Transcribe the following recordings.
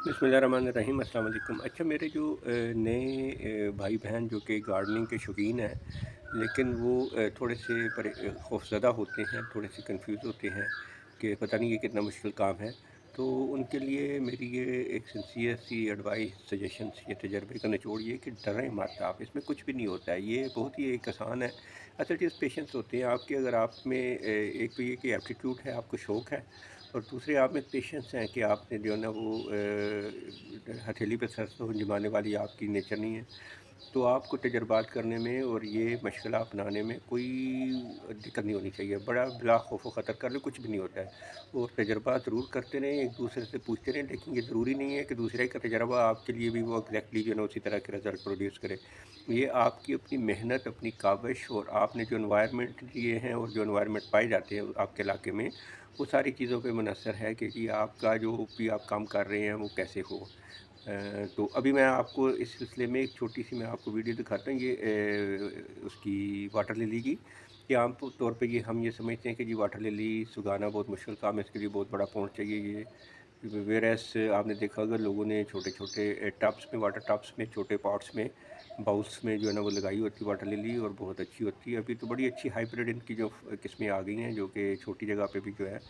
बिस्मिल्लाहिर्रहमानिर्रहीम। अस्सलाम वालेकुम। अच्छा, मेरे जो नए भाई बहन जो कि गार्डनिंग के शौकीन हैं, लेकिन वो थोड़े से खौफज़दा होते हैं, थोड़े से कंफ्यूज होते हैं कि पता नहीं ये कितना मुश्किल काम है। तो उनके लिए मेरी ये एक सिंसियर सी एडवाइस, सजेशंस, ये तजर्बे का निचोड़ ये कि डरें मत आप, इसमें कुछ भी नहीं होता है, ये बहुत ही एक आसान है। असल चीज़ पेशेंस होते हैं आपके। अगर आप में एक तो ये कि एप्टीट्यूड है, आपको शौक़ है, और दूसरे आप में पेशेंस है कि आपने जो है ना वो हथेली पे सर जमाने वाली आपकी नेचर नहीं है। तो आपको तजर्बात करने में और ये मशगला अपनाने में कोई दिक्कत नहीं होनी चाहिए। बड़ा बिला खौफ व ख़तर कर ले, कुछ भी नहीं होता है। और तजर्बा ज़रूर करते रहें, एक दूसरे से पूछते रहें, लेकिन ये ज़रूरी नहीं है कि दूसरे का तजर्बा आपके लिए भी वो एग्जैक्टली जो है ना उसी तरह के रिज़ल्ट प्रोड्यूस करे। ये आपकी अपनी मेहनत, अपनी काविश, और आपने जो एनवायरनमेंट लिए हैं और जो एनवायरनमेंट पाए जाते हैं आपके इलाके में, वो सारी चीज़ों पे मुनहसर है कि जी आपका जो भी आप काम कर रहे हैं वो कैसे हो। तो अभी मैं आपको इस सिलसिले में एक छोटी सी मैं आपको वीडियो दिखाता हूँ, ये उसकी वाटर लिली की। कि आम तौर पे ये हम ये समझते हैं कि जी वाटर लिली सुगाना बहुत मुश्किल काम है, इसके लिए बहुत बड़ा पॉन्ड चाहिए। ये वेरएस आपने देखा अगर लोगों ने छोटे छोटे टब्स में, वाटर टब्स में, छोटे पॉट्स में, बाउल्स में जो है ना वो लगाई होती है वाटर लिली, और बहुत अच्छी होती है। अभी तो बड़ी अच्छी हाइब्रिड इनकी जो किस्में आ गई हैं जो कि छोटी जगह पे भी जो है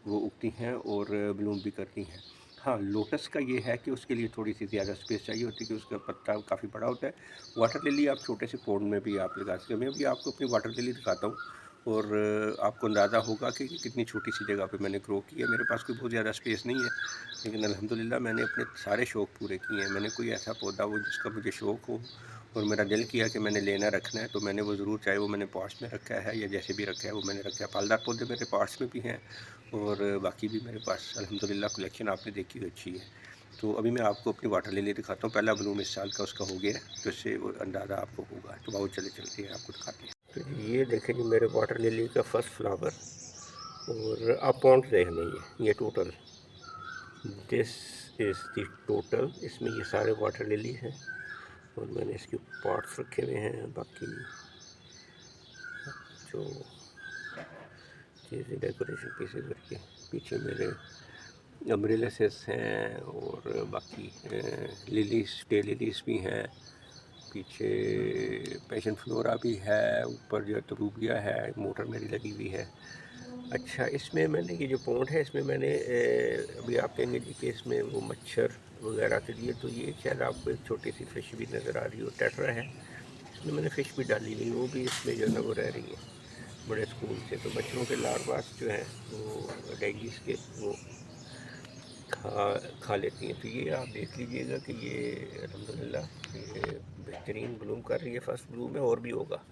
वो उगती हैं और ब्लूम भी करती हैं। हाँ, लोटस का ये है कि उसके लिए थोड़ी सी ज़्यादा स्पेस चाहिए होती है कि उसका पत्ता काफ़ी बड़ा होता है। वाटर लिली आप छोटे से पॉन्ड में भी आप लगा सकते हैं। मैं अभी आपको अपनी वाटर लिली दिखाता हूँ, और आपको अंदाज़ा होगा कि कितनी छोटी सी जगह पे मैंने ग्रो की है। मेरे पास कोई बहुत ज़्यादा स्पेस नहीं है, लेकिन अल्हम्दुलिल्लाह मैंने अपने सारे शौक़ पूरे किए हैं। मैंने कोई ऐसा पौधा वो जिसका मुझे शौक़ हो और मेरा दिल किया कि मैंने लेना रखना है, तो मैंने वो ज़रूर, चाहे वो मैंने पॉट्स में रखा है या जैसे भी रखा है वो मैंने रखा है। फलदार पौधे मेरे पॉट्स में भी हैं, और बाकी भी मेरे पास अल्हम्दुलिल्लाह कलेक्शन आपने देखी हुई अच्छी है। तो अभी मैं आपको अपनी वाटर लिली दिखाता हूँ। पहला ब्लूम इस साल का उसका हो गया है, तो इससे वो अंदाज़ा आपको होगा। तो बहुत चलते हैं आपको दिखाते हैं। तो जी ये देखें जी मेरे वाटर लिली का फर्स्ट फ्लावर, और आप पॉन्ड देख लेंगे ये total, this is the total. इसमें ये सारे वाटर लिली हैं, और मैंने इसके पॉट्स रखे हुए हैं। बाकी जो चीज़ें डेकोरेशन पीछे करके, पीछे मेरे अम्ब्रेलासेस हैं, और बाकी लिलीज, डे लिलीज भी हैं, पीछे पैशन फ्लोरा भी है, ऊपर जो तरूबिया है, मोटर मेरी लगी हुई है। अच्छा, इसमें मैंने ये जो पॉन्ड है इसमें मैंने अभी आप कहेंगे जी कि इसमें वो मच्छर वगैरह के लिए, तो ये शायद आपको एक छोटी सी फ़िश भी नज़र आ रही हो, टेट्रा है। इसमें मैंने फ़िश भी डाली हुई, वो भी इसमें जो है ना वो रह रही है बड़े स्कूल से। तो मच्छरों के लार्वास जो हैं वो डेंगीज़ के वो खा लेती हैं। तो ये आप देख लीजिएगा कि ये अल्हम्दुलिल्लाह ये बेहतरीन ब्लूम कर रही है। फर्स्ट ब्लूम है, और भी होगा।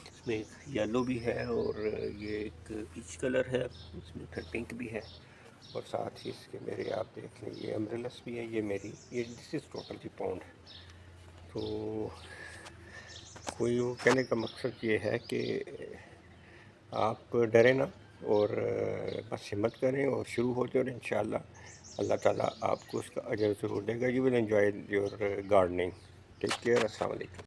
इसमें येलो भी है, और ये एक पीच कलर है, इसमें फिर पिंक भी है, और साथ ही इसके मेरे आप देख लें ये अम्ब्रेलस भी है। ये मेरी ये दिस इज़ टोटल की पॉन्ड। तो कोई वो कहने का मकसद ये है कि आप डरें ना, और बस हिम्मत करें और शुरू हो जाए, और इंशाअल्लाह अल्लाह ताला आपको उसका अजर ज़रूर देगा। You will enjoy your gardening. Take care. अस्सलाम वालेकुम।